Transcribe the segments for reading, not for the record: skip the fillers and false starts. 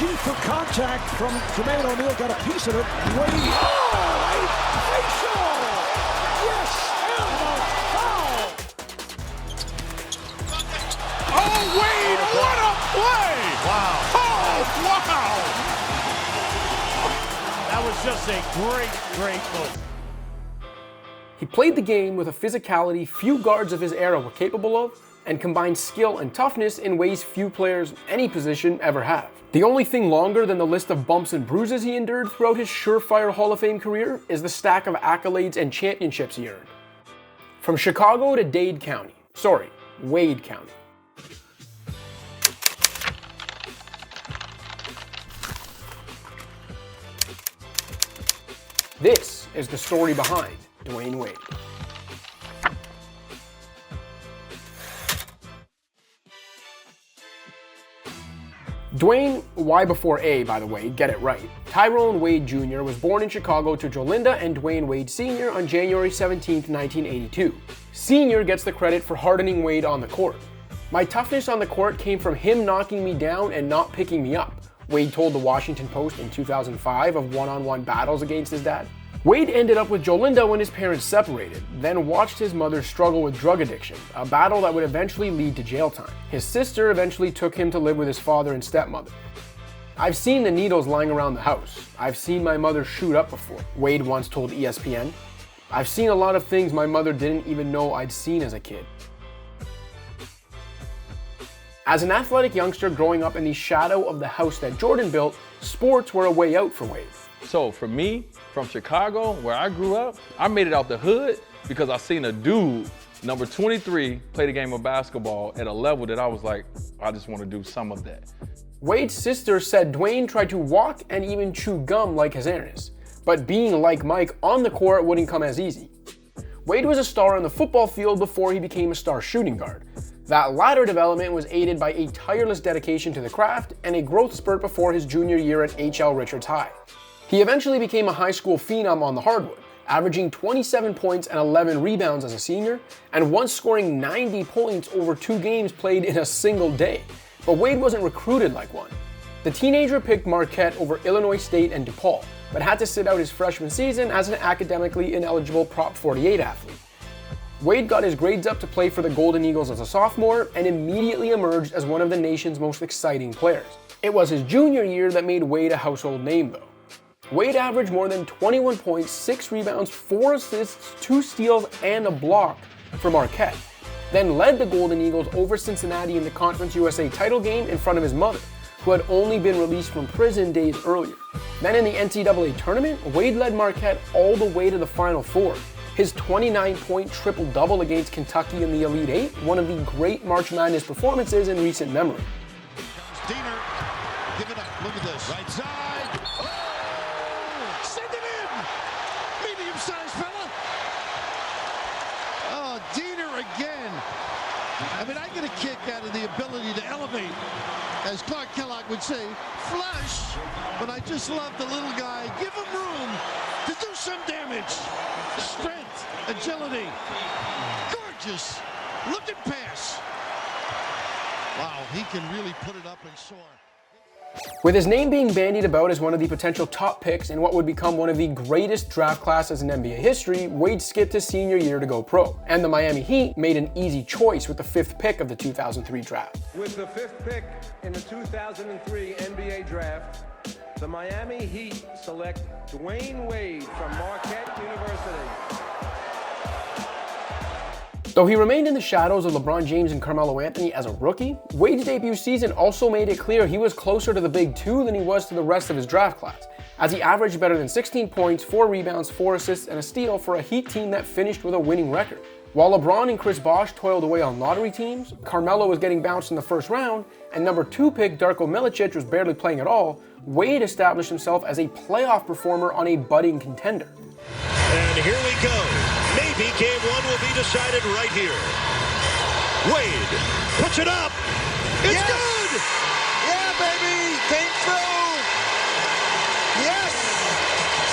looking for contact from Jermaine O'Neal, got a piece of it. Wade, oh, a facial! Yes, and a foul! Oh, Wade, what a play! Wow. Oh, wow! That was just a great move. He played the game with a physicality few guards of his era were capable of, and combined skill and toughness in ways few players any position ever have. The only thing longer than the list of bumps and bruises he endured throughout his surefire Hall of Fame career is the stack of accolades and championships he earned. From Chicago to Dade County. Sorry, Wade County. This is the story behind Dwyane Wade. Dwyane, Y before A by the way, get it right. Tyrone Wade Jr. was born in Chicago to Jolinda and Dwyane Wade Sr. on January 17, 1982. Sr. gets the credit for hardening Wade on the court. My toughness on the court came from him knocking me down and not picking me up, Wade told the Washington Post in 2005 of one-on-one battles against his dad. Wade ended up with Jolinda when his parents separated, then watched his mother struggle with drug addiction, a battle that would eventually lead to jail time. His sister eventually took him to live with his father and stepmother. I've seen the needles lying around the house. I've seen my mother shoot up before, Wade once told ESPN. I've seen a lot of things my mother didn't even know I'd seen as a kid. As an athletic youngster growing up in the shadow of the house that Jordan built, sports were a way out for Wade. So for me, from Chicago, where I grew up, I made it out the hood because I seen a dude, number 23, play the game of basketball at a level that I was like, I just want to do some of that. Wade's sister said Dwyane tried to walk and even chew gum like his Ernest, but being like Mike on the court wouldn't come as easy. Wade was a star on the football field before he became a star shooting guard. That latter development was aided by a tireless dedication to the craft and a growth spurt before his junior year at H.L. Richards High. He eventually became a high school phenom on the hardwood, averaging 27 points and 11 rebounds as a senior, and once scoring 90 points over 2 games played in a single day. But Wade wasn't recruited like one. The teenager picked Marquette over Illinois State and DePaul, but had to sit out his freshman season as an academically ineligible Prop 48 athlete. Wade got his grades up to play for the Golden Eagles as a sophomore and immediately emerged as one of the nation's most exciting players. It was his junior year that made Wade a household name though. Wade averaged more than 21 points, 6 rebounds, 4 assists, 2 steals, and a block for Marquette, then led the Golden Eagles over Cincinnati in the Conference USA title game in front of his mother, who had only been released from prison days earlier. Then in the NCAA tournament, Wade led Marquette all the way to the Final Four. His 29-point triple-double against Kentucky in the Elite Eight, one of the great March Madness performances in recent memory. Diener, give it up, look at this. Right side. Oh, send it in. Medium-sized fella. Oh, Diener again. I mean, I get a kick out of the ability to elevate, as Clark Kellogg would say, flush, but I just love the little guy. Give him room to do some damage. Strength, agility, gorgeous, looking pass. Wow, he can really put it up and soar. With his name being bandied about as one of the potential top picks in what would become one of the greatest draft classes in NBA history, Wade skipped his senior year to go pro, and the Miami Heat made an easy choice with the 5th pick of the 2003 draft. With the 5th pick in the 2003 NBA draft, the Miami Heat select Dwyane Wade from Marquette University. Though he remained in the shadows of LeBron James and Carmelo Anthony as a rookie, Wade's debut season also made it clear he was closer to the Big Two than he was to the rest of his draft class, as he averaged better than 16 points, 4 rebounds, 4 assists, and a steal for a Heat team that finished with a winning record. While LeBron and Chris Bosh toiled away on lottery teams, Carmelo was getting bounced in the first round, and number 2 pick Darko Milicic was barely playing at all, Wade established himself as a playoff performer on a budding contender. And here we go. Maybe game 1 will be decided right here. Wade puts it up. It's good. Yeah, baby. Came through. Yes.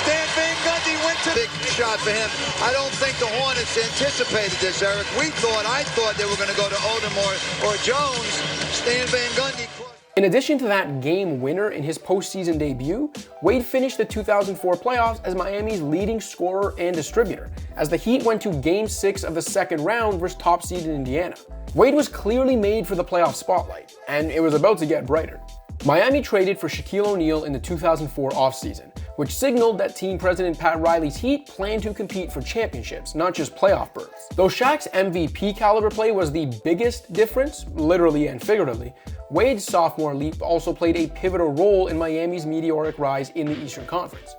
Stan Van Gundy went to big shot for him. I don't think the Hornets anticipated this, Eric. I thought they were going to go to Odom or Jones. Stan Van Gundy. In addition to that game winner in his postseason debut, Wade finished the 2004 playoffs as Miami's leading scorer and distributor, as the Heat went to Game 6 of the second round versus top seed in Indiana. Wade was clearly made for the playoff spotlight, and it was about to get brighter. Miami traded for Shaquille O'Neal in the 2004 offseason, which signaled that team president Pat Riley's Heat planned to compete for championships, not just playoff berths. Though Shaq's MVP caliber play was the biggest difference, literally and figuratively, Wade's sophomore leap also played a pivotal role in Miami's meteoric rise in the Eastern Conference.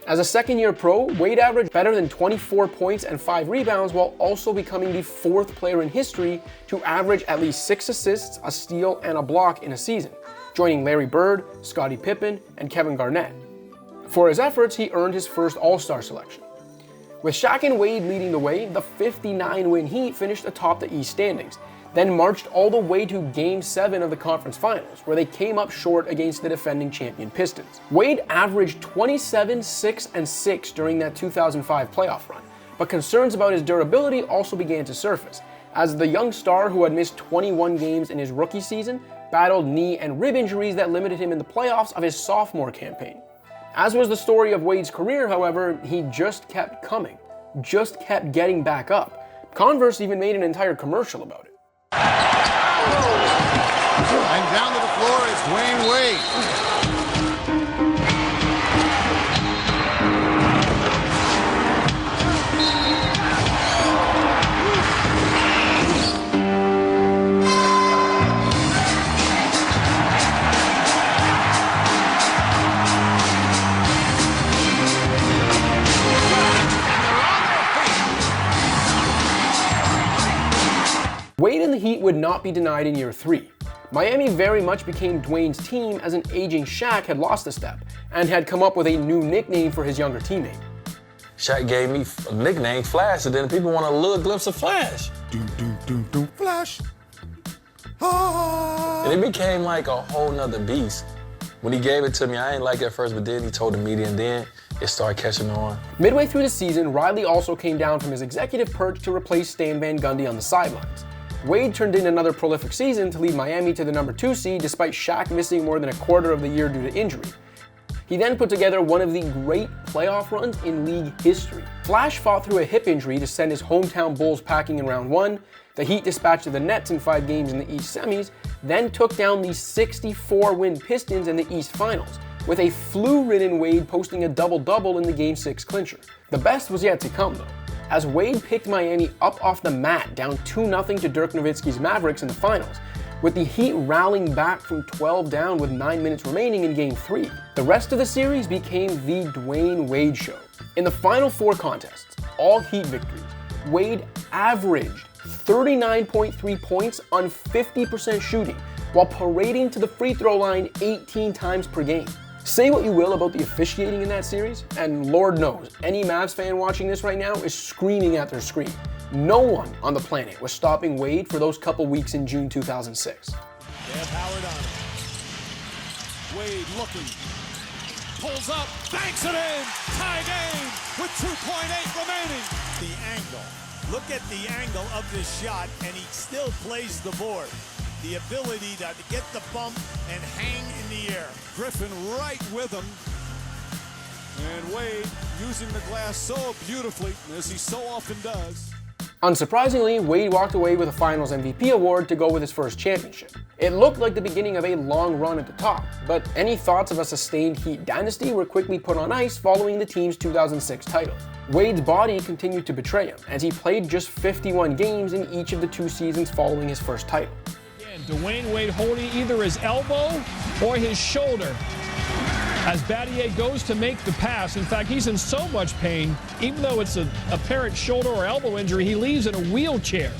As a second-year pro, Wade averaged better than 24 points and 5 rebounds while also becoming the 4th player in history to average at least 6 assists, a steal, and a block in a season, joining Larry Bird, Scottie Pippen, and Kevin Garnett. For his efforts, he earned his first All-Star selection. With Shaq and Wade leading the way, the 59-win Heat finished atop the East standings, then marched all the way to Game 7 of the conference finals, where they came up short against the defending champion Pistons. Wade averaged 27, 6, and 6 during that 2005 playoff run, but concerns about his durability also began to surface, as the young star who had missed 21 games in his rookie season battled knee and rib injuries that limited him in the playoffs of his sophomore campaign. As was the story of Wade's career, however, he just kept coming, just kept getting back up. Converse even made an entire commercial about it. And down to the floor is Dwyane Wade. Wade and the Heat would not be denied in year 3. Miami very much became Dwyane's team as an aging Shaq had lost a step and had come up with a new nickname for his younger teammate. Shaq gave me a nickname, Flash, and then people want a little glimpse of Flash. Flash. And it became like a whole nother beast. When he gave it to me, I ain't like it at first, but then he told the media, and then it started catching on. Midway through the season, Riley also came down from his executive perch to replace Stan Van Gundy on the sidelines. Wade turned in another prolific season to lead Miami to the number 2 seed despite Shaq missing more than a quarter of the year due to injury. He then put together one of the great playoff runs in league history. Flash fought through a hip injury to send his hometown Bulls packing in round 1, the Heat dispatched the Nets in 5 games in the East semis, then took down the 64-win Pistons in the East finals, with a flu-ridden Wade posting a double-double in the Game 6 clincher. The best was yet to come though, as Wade picked Miami up off the mat down 2-0 to Dirk Nowitzki's Mavericks in the finals, with the Heat rallying back from 12 down with 9 minutes remaining in Game 3. The rest of the series became the Dwyane Wade show. In the final 4 contests, all Heat victories, Wade averaged 39.3 points on 50% shooting, while parading to the free throw line 18 times per game. Say what you will about the officiating in that series, and Lord knows, any Mavs fan watching this right now is screaming at their screen. No one on the planet was stopping Wade for those couple weeks in June 2006. They have Howard on it. Wade looking. Pulls up, banks it in. Tie game with 2.8 remaining. The angle. Look at the angle of this shot, and he still plays the board. The ability to get the bump and hang in the air. Griffin right with him. And Wade using the glass so beautifully, as he so often does. Unsurprisingly, Wade walked away with a Finals MVP award to go with his first championship. It looked like the beginning of a long run at the top, but any thoughts of a sustained Heat dynasty were quickly put on ice following the team's 2006 title. Wade's body continued to betray him, as he played just 51 games in each of the 2 seasons following his first title. Dwyane Wade holding either his elbow or his shoulder as Battier goes to make the pass. In fact, he's in so much pain, even though it's a apparent shoulder or elbow injury, he leaves in a wheelchair.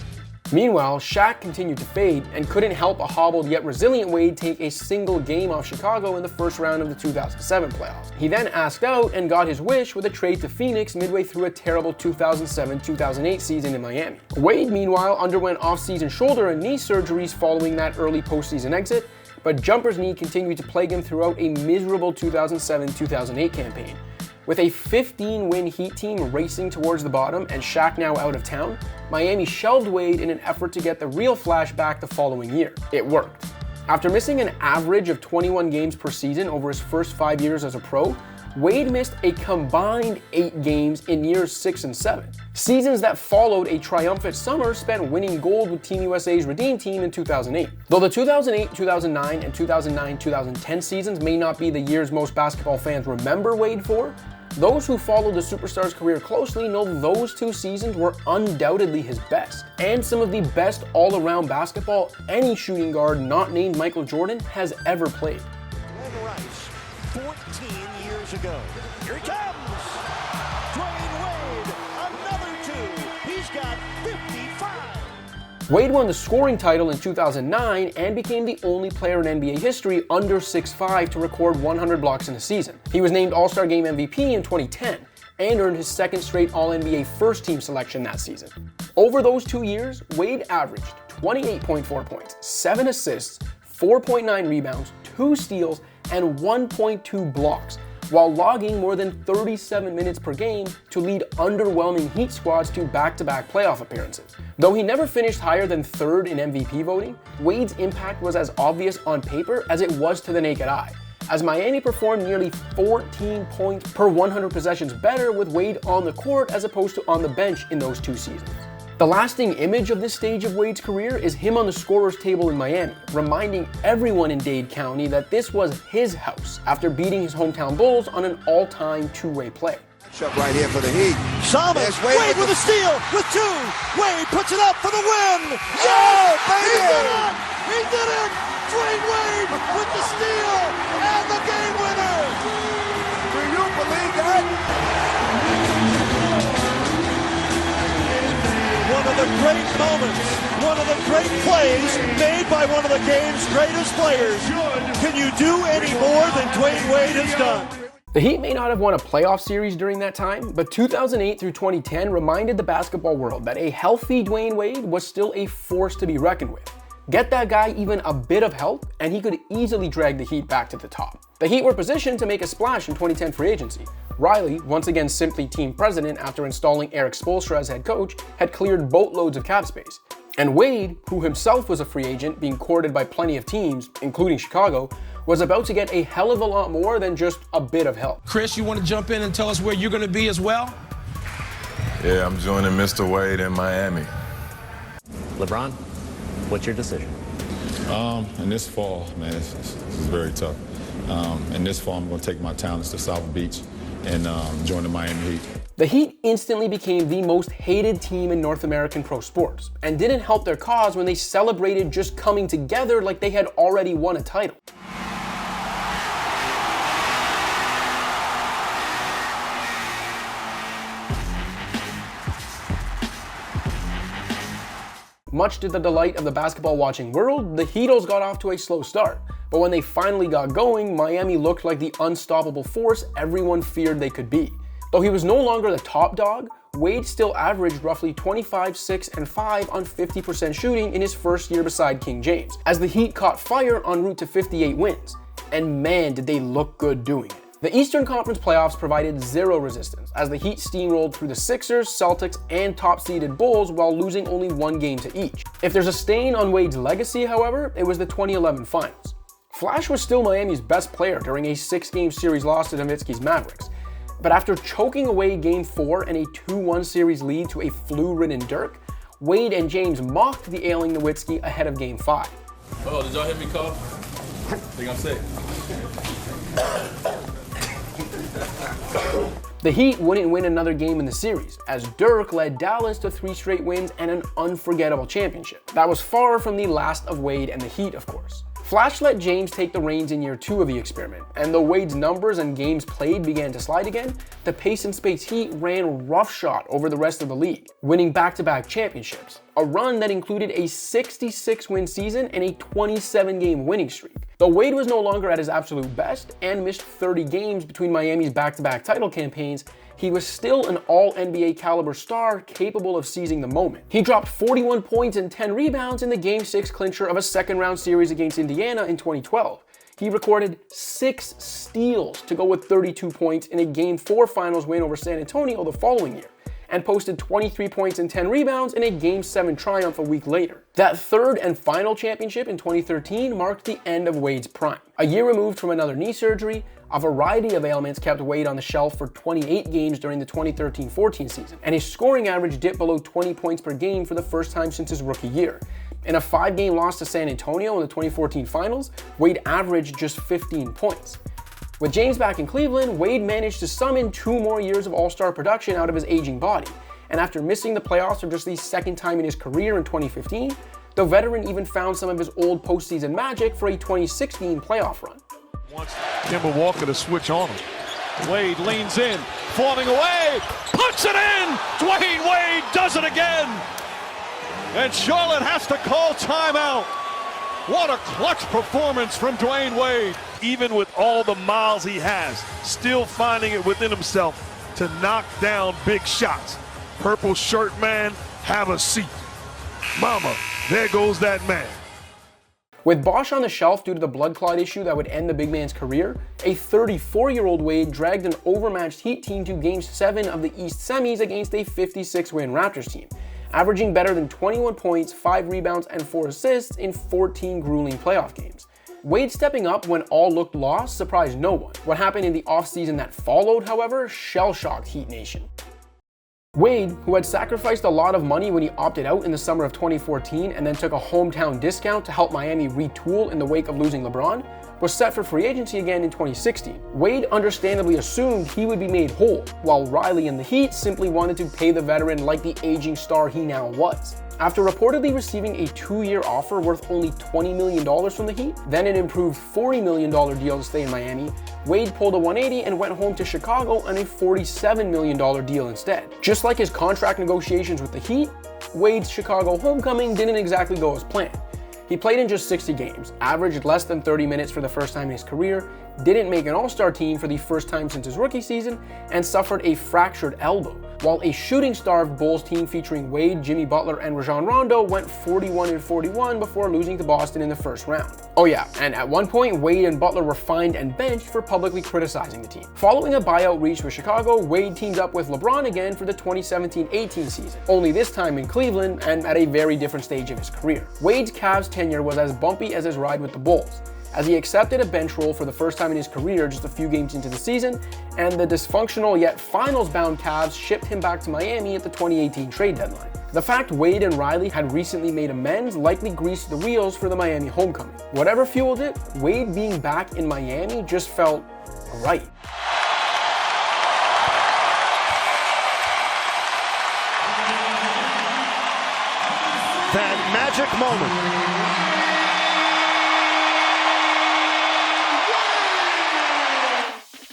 Meanwhile, Shaq continued to fade and couldn't help a hobbled yet resilient Wade take a single game off Chicago in the first round of the 2007 playoffs. He then asked out and got his wish with a trade to Phoenix midway through a terrible 2007-2008 season in Miami. Wade, meanwhile, underwent off-season shoulder and knee surgeries following that early postseason exit, but Jumper's knee continued to plague him throughout a miserable 2007-2008 campaign. With a 15-win Heat team racing towards the bottom and Shaq now out of town, Miami shelved Wade in an effort to get the real Flash back the following year. It worked. After missing an average of 21 games per season over his first 5 years as a pro, Wade missed a combined 8 games in years 6 and 7. Seasons that followed a triumphant summer spent winning gold with Team USA's Redeem Team in 2008. Though the 2008, 2009, and 2009-2010 seasons may not be the years most basketball fans remember Wade for, those who follow the superstar's career closely know those 2 seasons were undoubtedly his best, and some of the best all-around basketball any shooting guard not named Michael Jordan has ever played. Glenn Rice, 14 years ago. Here he comes! Dwyane Wade, another 2. He's got 55. Wade won the scoring title in 2009 and became the only player in NBA history under 6'5" to record 100 blocks in a season. He was named All-Star Game MVP in 2010 and earned his second straight All-NBA first-team selection that season. Over those 2 years, Wade averaged 28.4 points, 7 assists, 4.9 rebounds, 2 steals, and 1.2 blocks, while logging more than 37 minutes per game to lead underwhelming Heat squads to back-to-back playoff appearances. Though he never finished higher than 3rd in MVP voting, Wade's impact was as obvious on paper as it was to the naked eye, as Miami performed nearly 14 points per 100 possessions better with Wade on the court as opposed to on the bench in those 2 seasons. The lasting image of this stage of Wade's career is him on the scorer's table in Miami, reminding everyone in Dade County that this was his house after beating his hometown Bulls on an all-time 2-way play. Up right here for the Heat. Salmon, Wade with a steal, with 2. Wade puts it up for the win. Yeah, baby! He did it! He did it! Dwyane Wade with the steal and the game winner. Do you believe that? One of the great moments, one of the great plays made by one of the game's greatest players. Can you do any more than Dwyane Wade has done? The Heat may not have won a playoff series during that time, but 2008 through 2010 reminded the basketball world that a healthy Dwyane Wade was still a force to be reckoned with. Get that guy even a bit of help, and he could easily drag the Heat back to the top. The Heat were positioned to make a splash in 2010 free agency. Riley, once again simply team president after installing Eric Spoelstra as head coach, had cleared boatloads of cap space. And Wade, who himself was a free agent being courted by plenty of teams, including Chicago, was about to get a hell of a lot more than just a bit of help. Chris, you want to jump in and tell us where you're going to be as well? Yeah, I'm joining Mr. Wade in Miami. LeBron, what's your decision? In this fall, man, this is very tough. In this fall, I'm going to take my talents to South Beach and join the Miami Heat. The Heat instantly became the most hated team in North American pro sports, and didn't help their cause when they celebrated just coming together like they had already won a title. Much to the delight of the basketball-watching world, the Heatles got off to a slow start. But when they finally got going, Miami looked like the unstoppable force everyone feared they could be. Though he was no longer the top dog, Wade still averaged roughly 25, 6, and 5 on 50% shooting in his first year beside King James, as the Heat caught fire en route to 58 wins. And man, did they look good doing it. The Eastern Conference playoffs provided zero resistance, as the Heat steamrolled through the Sixers, Celtics, and top-seeded Bulls while losing only 1 game to each. If there's a stain on Wade's legacy, however, it was the 2011 finals. Flash was still Miami's best player during a 6-game series loss to Nowitzki's Mavericks, but after choking away Game 4 and a 2-1 series lead to a flu-ridden Dirk, Wade and James mocked the ailing Nowitzki ahead of Game 5. Oh, did y'all hear me cough? I think I'm sick. The Heat wouldn't win another game in the series, as Dirk led Dallas to 3 straight wins and an unforgettable championship. That was far from the last of Wade and the Heat, of course. Flash let James take the reins in year 2 of the experiment, and though Wade's numbers and games played began to slide again, the pace and space Heat ran roughshod over the rest of the league, winning back-to-back championships, a run that included a 66-win season and a 27-game winning streak. Though Wade was no longer at his absolute best and missed 30 games between Miami's back-to-back title campaigns, he was still an all-NBA caliber star capable of seizing the moment. He dropped 41 points and 10 rebounds in the Game 6 clincher of a second-round series against Indiana in 2012. He recorded 6 steals to go with 32 points in a Game 4 finals win over San Antonio the following year. and posted 23 points and 10 rebounds in a Game 7 triumph a week later. That third and final championship in 2013 marked the end of Wade's prime. A year removed from another knee surgery, a variety of ailments kept Wade on the shelf for 28 games during the 2013-14 season, and his scoring average dipped below 20 points per game for the first time since his rookie year. In a 5-game loss to San Antonio in the 2014 finals, Wade averaged just 15 points. With James back in Cleveland, Wade managed to summon 2 more years of all-star production out of his aging body, and after missing the playoffs for just the second time in his career in 2015, the veteran even found some of his old postseason magic for a 2016 playoff run. Wants Kemba Walker to switch on him. Wade leans in, falling away, puts it in! Dwyane Wade does it again! And Charlotte has to call timeout. What a clutch performance from Dwyane Wade. Even with all the miles he has, still finding it within himself to knock down big shots. Purple shirt man, have a seat. Mama, there goes that man. With Bosch on the shelf due to the blood clot issue that would end the big man's career, a 34-year-old Wade dragged an overmatched Heat team to Game 7 of the East Semis against a 56-win Raptors team, averaging better than 21 points, 5 rebounds, and 4 assists in 14 grueling playoff games. Wade stepping up when all looked lost surprised no one. What happened in the offseason that followed, however, shell-shocked Heat Nation. Wade, who had sacrificed a lot of money when he opted out in the summer of 2014 and then took a hometown discount to help Miami retool in the wake of losing LeBron, was set for free agency again in 2016. Wade understandably assumed he would be made whole, while Riley and the Heat simply wanted to pay the veteran like the aging star he now was. After reportedly receiving a 2-year offer worth only $20 million from the Heat, then an improved $40 million deal to stay in Miami, Wade pulled a 180 and went home to Chicago on a $47 million deal instead. Just like his contract negotiations with the Heat, Wade's Chicago homecoming didn't exactly go as planned. He played in just 60 games, averaged less than 30 minutes for the first time in his career, didn't make an all-star team for the first time since his rookie season, and suffered a fractured elbow, while a shooting-starved Bulls team featuring Wade, Jimmy Butler, and Rajon Rondo went 41-41 before losing to Boston in the first round. Oh yeah, and at one point, Wade and Butler were fined and benched for publicly criticizing the team. Following a buyout reached with Chicago, Wade teamed up with LeBron again for the 2017-18 season, only this time in Cleveland and at a very different stage of his career. Wade's Cavs tenure was as bumpy as his ride with the Bulls, as he accepted a bench role for the first time in his career just a few games into the season, and the dysfunctional yet finals-bound Cavs shipped him back to Miami at the 2018 trade deadline. The fact Wade and Riley had recently made amends likely greased the wheels for the Miami homecoming. Whatever fueled it, Wade being back in Miami just felt right. That magic moment.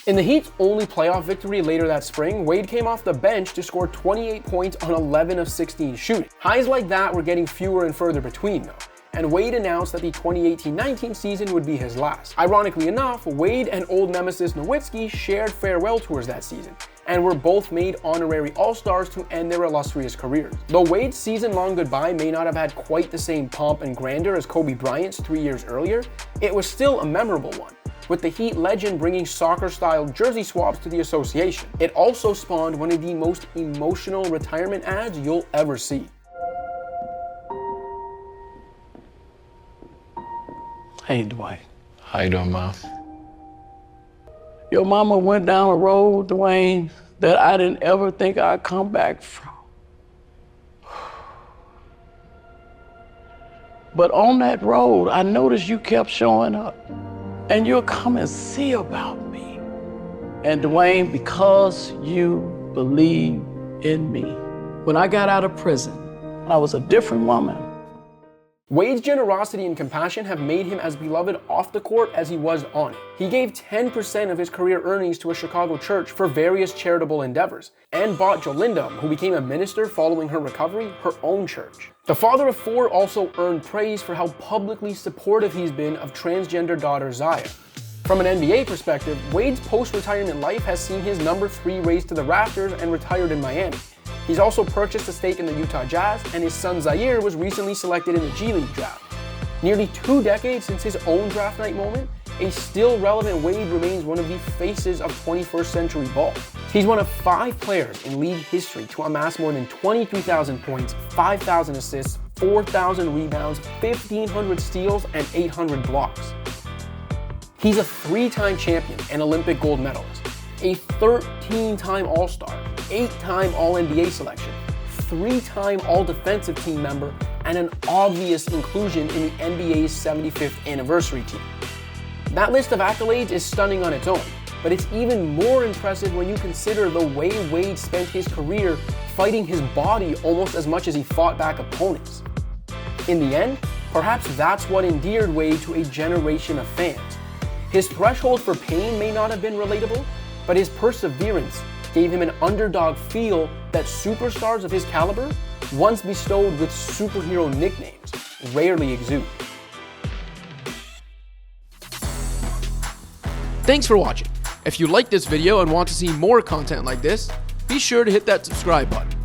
In the Heat's only playoff victory later that spring, Wade came off the bench to score 28 points on 11 of 16 shooting. Highs like that were getting fewer and further between though, and Wade announced that the 2018-19 season would be his last. Ironically enough, Wade and old nemesis Nowitzki shared farewell tours that season, and were both made honorary All-Stars to end their illustrious careers. Though Wade's season-long goodbye may not have had quite the same pomp and grandeur as Kobe Bryant's 3 years earlier, it was still a memorable one, with the Heat legend bringing soccer-style jersey swaps to the association. It also spawned one of the most emotional retirement ads you'll ever see. Hey, Dwade. How you doing, Mom? Your mama went down a road, Dwayne, that I didn't ever think I'd come back from. But on that road, I noticed you kept showing up. And you'll come and see about me. And Dwayne, because you believe in me. When I got out of prison, I was a different woman. Wade's generosity and compassion have made him as beloved off the court as he was on it. He gave 10% of his career earnings to a Chicago church for various charitable endeavors, and bought Jolinda, who became a minister following her recovery, her own church. The father of 4 also earned praise for how publicly supportive he's been of transgender daughter Zaya. From an NBA perspective, Wade's post-retirement life has seen his number 3 raised to the rafters and retired in Miami. He's also purchased a stake in the Utah Jazz, and his son Zaire was recently selected in the G League draft. Nearly 2 decades since his own draft night moment, a still relevant Wade remains one of the faces of 21st century ball. He's one of 5 players in league history to amass more than 23,000 points, 5,000 assists, 4,000 rebounds, 1,500 steals, and 800 blocks. He's a 3-time champion and Olympic gold medalist, a 13-time All-Star, 8-time All-NBA selection, 3-time All-Defensive Team member, and an obvious inclusion in the NBA's 75th anniversary team. That list of accolades is stunning on its own, but it's even more impressive when you consider the way Wade spent his career fighting his body almost as much as he fought back opponents. In the end, perhaps that's what endeared Wade to a generation of fans. His threshold for pain may not have been relatable, but his perseverance gave him an underdog feel that superstars of his caliber, once bestowed with superhero nicknames, rarely exude. Thanks for watching. If you liked this video and want to see more content like this, be sure to hit that subscribe button.